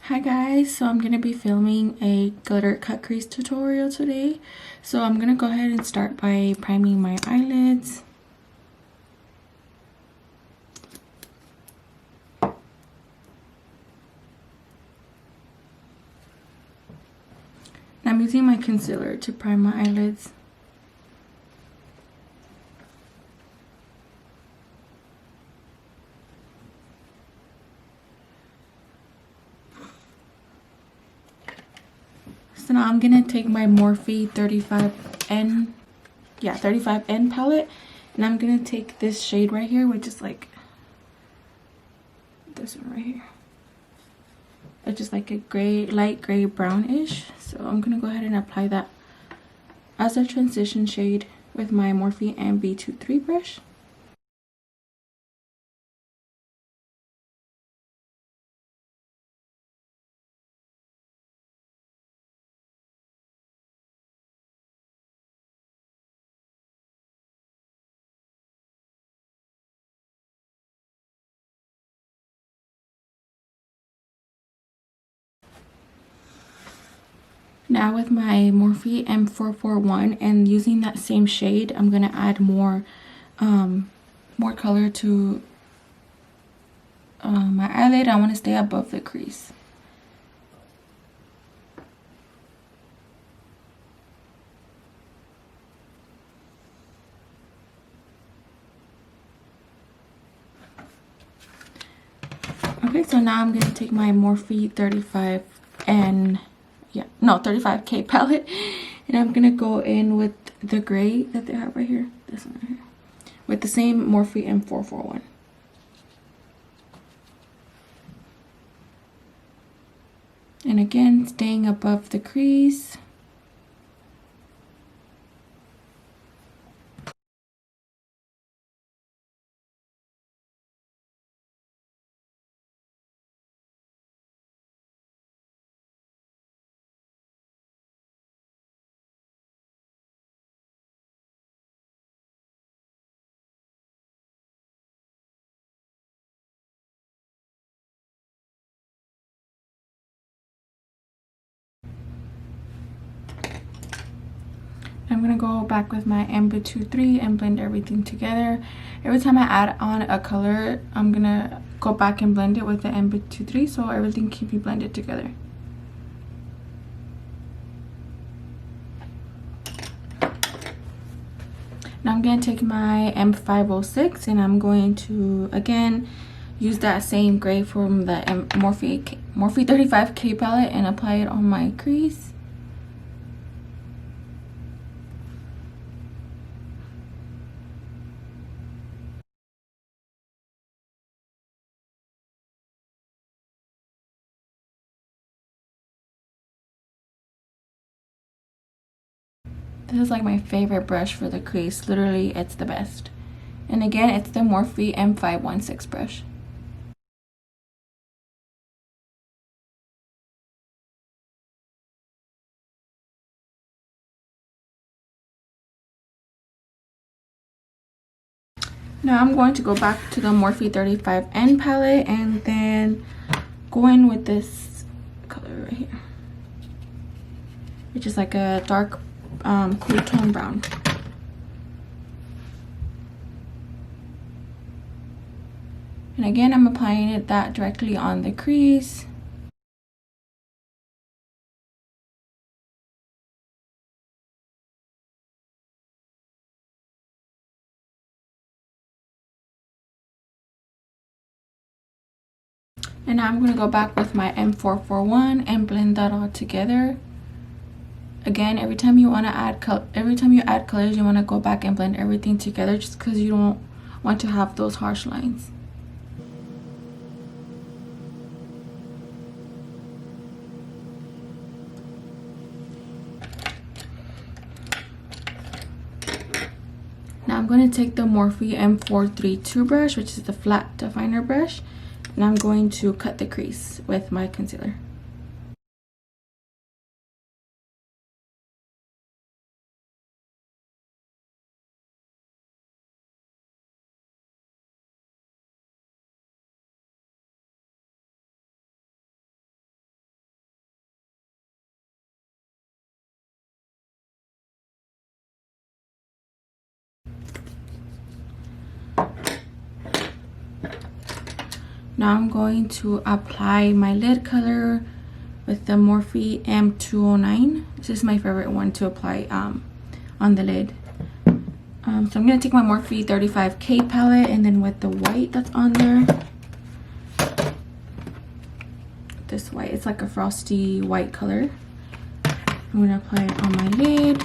Hi guys, so I'm going to be filming a glitter cut crease tutorial today. So I'm going to go ahead and start by priming my eyelids. And I'm using my concealer to prime my eyelids. So now I'm going to take my Morphe 35N palette, and I'm going to take this shade right here, which is like this one right here. It's just like a gray, light gray brownish. So I'm going to go ahead and apply that as a transition shade with my Morphe MB23 brush. Now with my Morphe M441 and using that same shade, I'm going to add more color to my eyelid. I want to stay above the crease. Okay, so now I'm going to take my Morphe 35K palette, and I'm going to go in with the gray that they have right here, this one right here, with the same Morphe M441. And again, staying above the crease. I'm going to go back with my MB23 and blend everything together. Every time I add on a color, I'm going to go back and blend it with the MB23 so everything can be blended together. Now I'm going to take my M506 and I'm going to, again, use that same gray from the Morphe 35K palette and apply it on my crease. This is like my favorite brush for the crease. Literally, it's the best. And again, it's the Morphe M516 brush. Now I'm going to go back to the Morphe 35N palette and then go in with this color right here, which is like a dark cool tone brown. And again, I'm applying that directly on the crease. And now I'm going to go back with my M441 and blend that all together. Again, every time you add colors, you want to go back and blend everything together, just because you don't want to have those harsh lines. Now I'm going to take the Morphe M432 brush, which is the flat definer brush, and I'm going to cut the crease with my concealer. Now I'm going to apply my lid color with the Morphe M209. This is my favorite one to apply on the lid. So I'm going to take my Morphe 35K palette, and then with the white that's on there, this white, it's like a frosty white color. I'm going to apply it on my lid.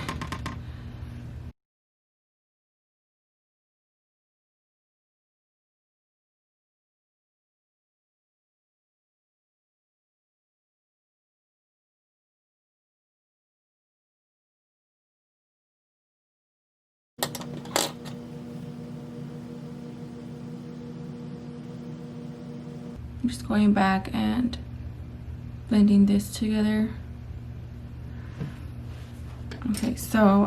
I'm just going back and blending this together. Okay, so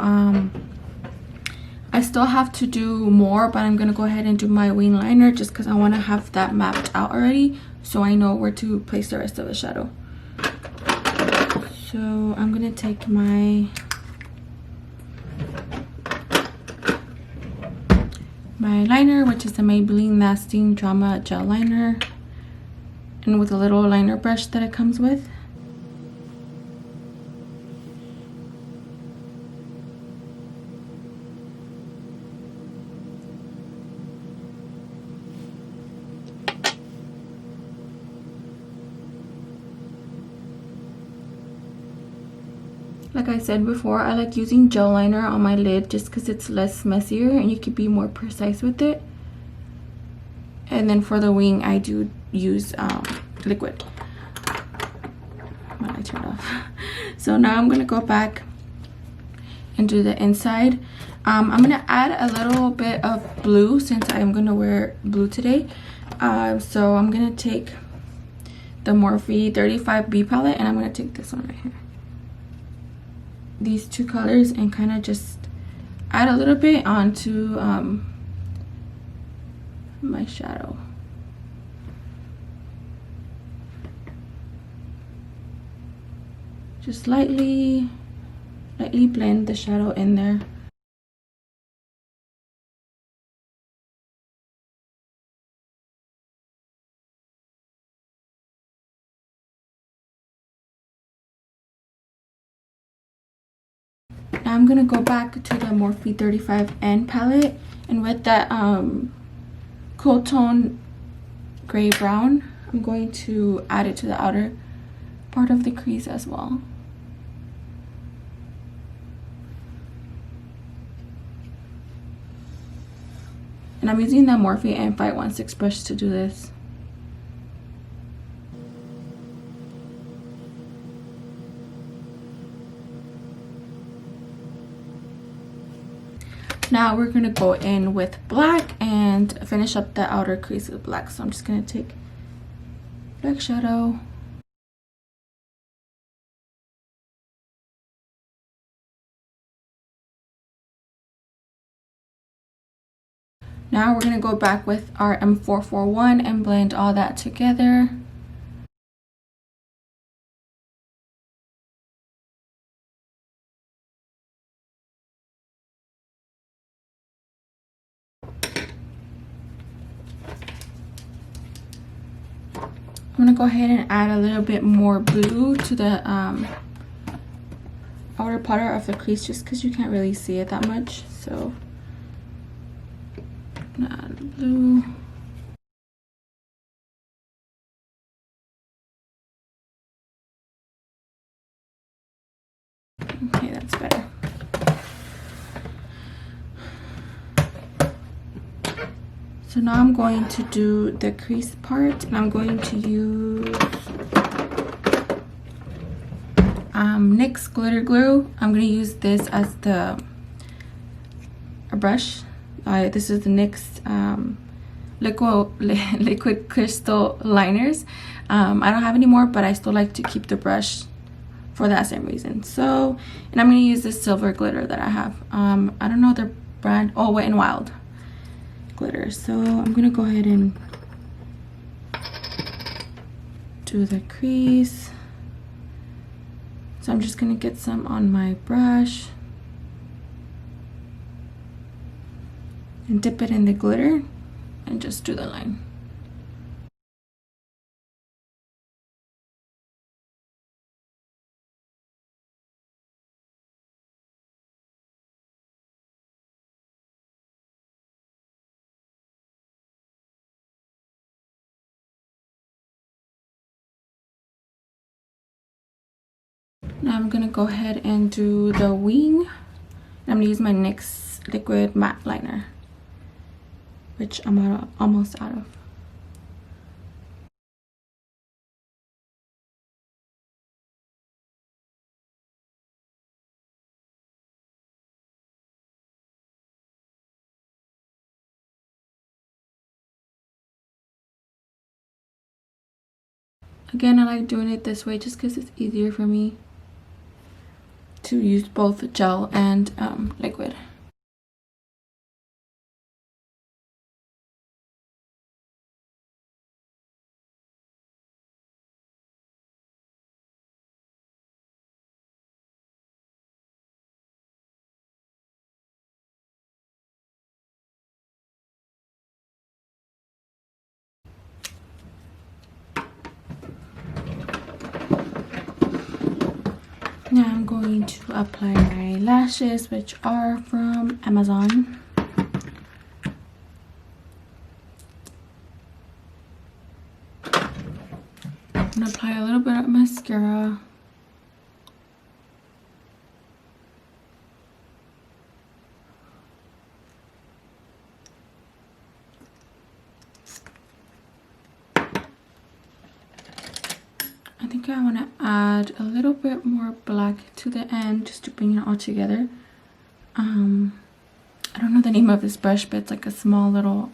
I still have to do more, but I'm gonna go ahead and do my wing liner just because I want to have that mapped out already, so I know where to place the rest of the shadow. So I'm gonna take my liner, which is the Maybelline Lasting Drama Gel Liner, and with a little liner brush that it comes with. Like I said before, I like using gel liner on my lid just because it's less messier and you can be more precise with it. And then for the wing, I do use liquid. I turned off. So now I'm gonna go back and do the inside. I'm gonna add a little bit of blue since I'm gonna wear blue today. So I'm gonna take the Morphe 35B palette, and I'm gonna take this one right here. These two colors, and kind of just add a little bit onto my shadow. Just lightly blend the shadow in there. Now I'm gonna go back to the Morphe 35N palette, and with that cool tone gray brown, I'm going to add it to the outer part of the crease as well. And I'm using the Morphe M516 brush to do this. Now we're gonna go in with black and finish up the outer crease with black. So I'm just gonna take black shadow. Now we're gonna go back with our M441 and blend all that together. I'm gonna go ahead and add a little bit more blue to the outer part of the crease just because you can't really see it that much. So I'm gonna add blue. Okay, that's better. So now I'm going to do the crease part, and I'm going to use NYX glitter glue. I'm going to use this as a brush. This is the NYX liquid crystal liners. I don't have any more, but I still like to keep the brush for that same reason. So, and I'm going to use this silver glitter that I have. I don't know the brand. Oh, Wet n Wild glitter. So I'm gonna go ahead and do the crease. So I'm just gonna get some on my brush and dip it in the glitter and just do the line. Now I'm gonna go ahead and do the wing. I'm gonna use my NYX liquid matte liner, which I'm almost out of. Again, I like doing it this way just because it's easier for me to use both gel and liquid. Now I'm going to apply my lashes, which are from Amazon. I'm gonna apply a little bit of mascara. I think I want to add a little bit more black to the end just to bring it all together. I don't know the name of this brush, but it's like a small little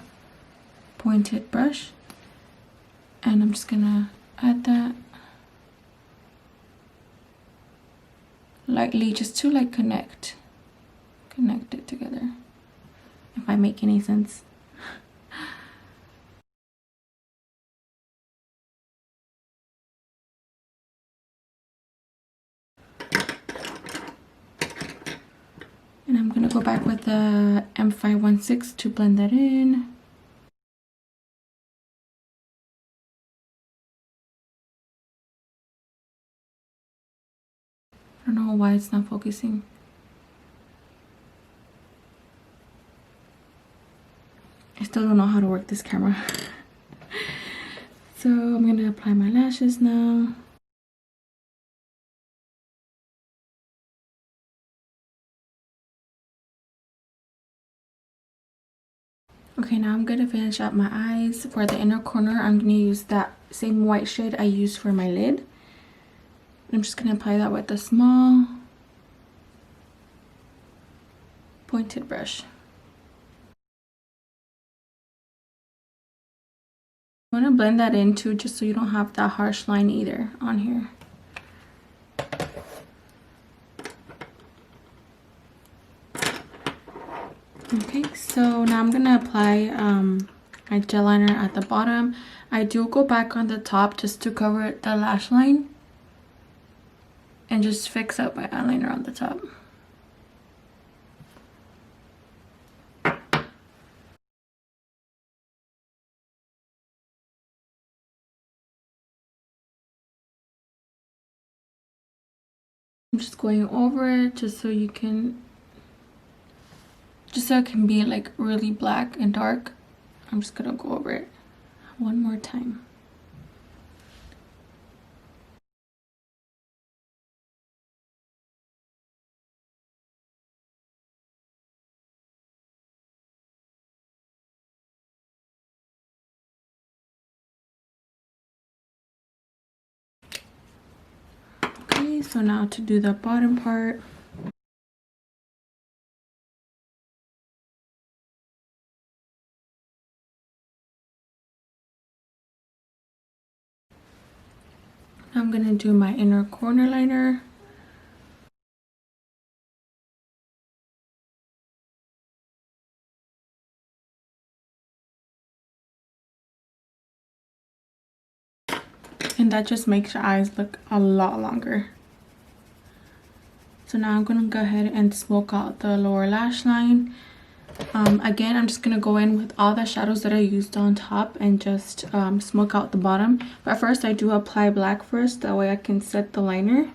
pointed brush. And I'm just gonna add that lightly just to like connect it together, if I make any sense. And I'm gonna go back with the M516 to blend that in. I don't know why it's not focusing. I still don't know how to work this camera. So I'm gonna apply my lashes now. Okay, now I'm gonna finish up my eyes. For the inner corner, I'm gonna use that same white shade I used for my lid. I'm just gonna apply that with a small pointed brush. I want to blend that in too, just so you don't have that harsh line either on here. Okay, so now I'm gonna apply my gel liner at the bottom. I do go back on the top just to cover the lash line and just fix up my eyeliner on the top. I'm just going over it just so you can, just so it can be like really black and dark. I'm just gonna go over it one more time. Okay, so now to do the bottom part. I'm gonna do my inner corner liner. And that just makes your eyes look a lot longer. So now I'm gonna go ahead and smoke out the lower lash line. Again, I'm just gonna go in with all the shadows that I used on top and just smoke out the bottom. But first I do apply black first, that way I can set the liner.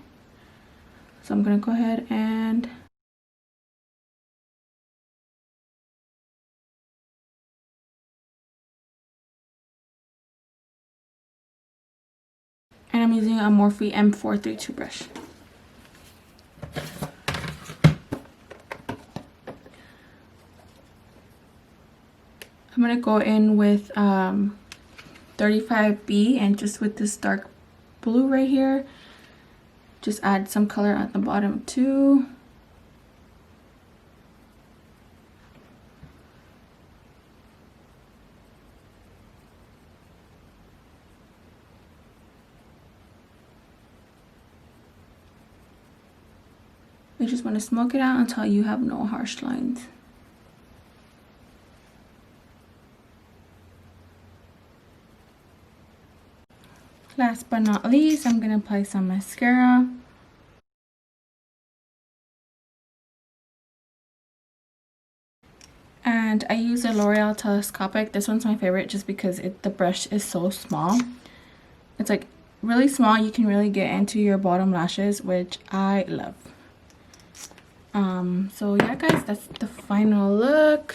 So I'm gonna go ahead and I'm using a Morphe M432 brush. I'm gonna go in with 35B, and just with this dark blue right here, just add some color at the bottom too. You just want to smoke it out until you have no harsh lines. Last but not least, I'm going to apply some mascara. And I use a L'Oreal Telescopic. This one's my favorite just because the brush is so small. It's like really small. You can really get into your bottom lashes, which I love. So yeah guys, that's the final look.